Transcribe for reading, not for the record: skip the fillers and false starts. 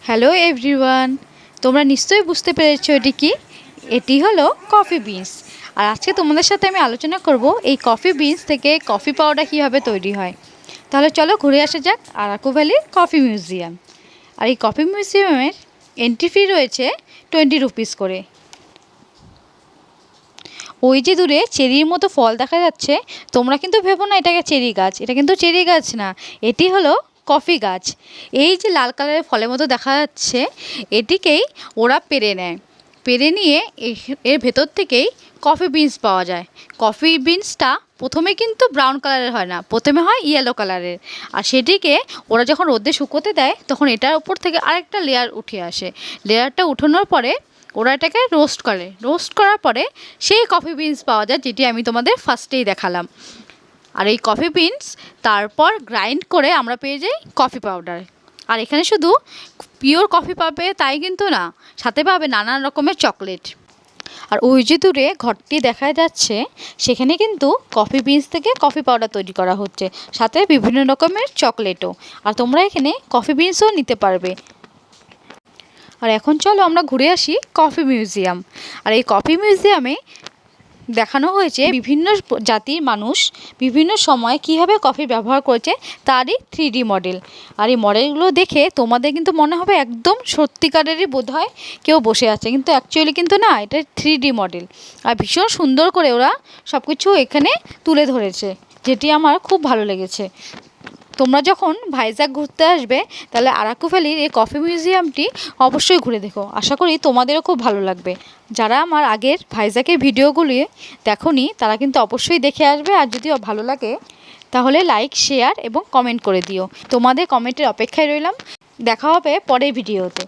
Hello everyone, তোমরা নিশ্চয়ই বুঝতে পেরেছো এটি কি। এটি হলো কফি বিনস। আর আজকে তোমাদের সাথে আমি আলোচনা করব এই কফি বিনস থেকে কফি পাউডার কীভাবে তৈরি হয়। তাহলে চলো ঘুরে আসা যাক আরাকু ভ্যালির কফি মিউজিয়াম। আর এই কফি মিউজিয়ামের এন্ট্রি ফি রয়েছে 20 রুপিস করে। ওই যে দূরে চেরির মতো ফল দেখা যাচ্ছে, তোমরা কিন্তু ভেবো না এটাকে চেরি গাছ, এটা কিন্তু চেরি গাছ না, এটি হলো কফি গাছ। এই যে লাল কালারের ফলের মতো দেখা যাচ্ছে, এটিকেই ওরা পেড়ে নেয়। পেড়ে নিয়ে এর ভেতর থেকেই কফি বিনস পাওয়া যায়। কফি বিনসটা প্রথমে কিন্তু ব্রাউন কালারের হয় না, প্রথমে হয় ইয়েলো কালারের। আর সেটিকে ওরা যখন রোদে শুকোতে দেয় তখন এটার উপর থেকে আরেকটা লেয়ার উঠে আসে। লেয়ারটা উঠানোর পরে ওরা এটাকে রোস্ট করে। রোস্ট করার পরে সেই কফি বিনস পাওয়া যায়, যেটি আমি তোমাদের ফার্স্টেই দেখালাম। আর এই কফি বিনস তারপর গ্রাইন্ড করে আমরা পেয়ে যাই কফি পাউডার। আর এখানে শুধু পিওর কফি পাবে তাই কিন্তু না, সাথে পাবে নানান রকমের চকলেট। আর ওই যে দূরে ঘরটি দেখা যাচ্ছে, সেখানে কিন্তু কফি বিনস থেকে কফি পাউডার তৈরি করা হচ্ছে, সাথে বিভিন্ন রকমের চকলেটও। আর তোমরা এখানে কফি বিনসও নিতে পারবে। আর এখন চলো আমরা ঘুরে আসি কফি মিউজিয়াম। আর এই কফি মিউজিয়ামে দেখানো হয়েছে বিভিন্ন জাতির মানুষ বিভিন্ন সময় কীভাবে কফি ব্যবহার করেছে তারই 3D মডেল। আর এই মডেলগুলো দেখে তোমাদের কিন্তু মনে হবে একদম সত্যিকারেরই বোধ হয় কেউ বসে আছে, কিন্তু অ্যাকচুয়ালি কিন্তু না, এটা 3D মডেল। আর ভীষণ সুন্দর করে ওরা সব কিছু এখানে তুলে ধরেছে, যেটি আমার খুব ভালো লেগেছে। তোমরা যখন ভাইজ্যাক ঘুরতে আসবে তাহলে আরাকু ভ্যালির এই কফি মিউজিয়ামটি অবশ্যই ঘুরে দেখো, আশা করি তোমাদেরও খুব ভালো লাগবে। যারা আমার আগের ভাইজ্যাকের ভিডিওগুলি দেখোনি তারা কিন্তু অবশ্যই দেখে আসবে। আর যদি ভালো লাগে তাহলে লাইক, শেয়ার এবং কমেন্ট করে দিও। তোমাদের কমেন্টের অপেক্ষায় রইলাম। দেখা হবে পরের ভিডিওতে।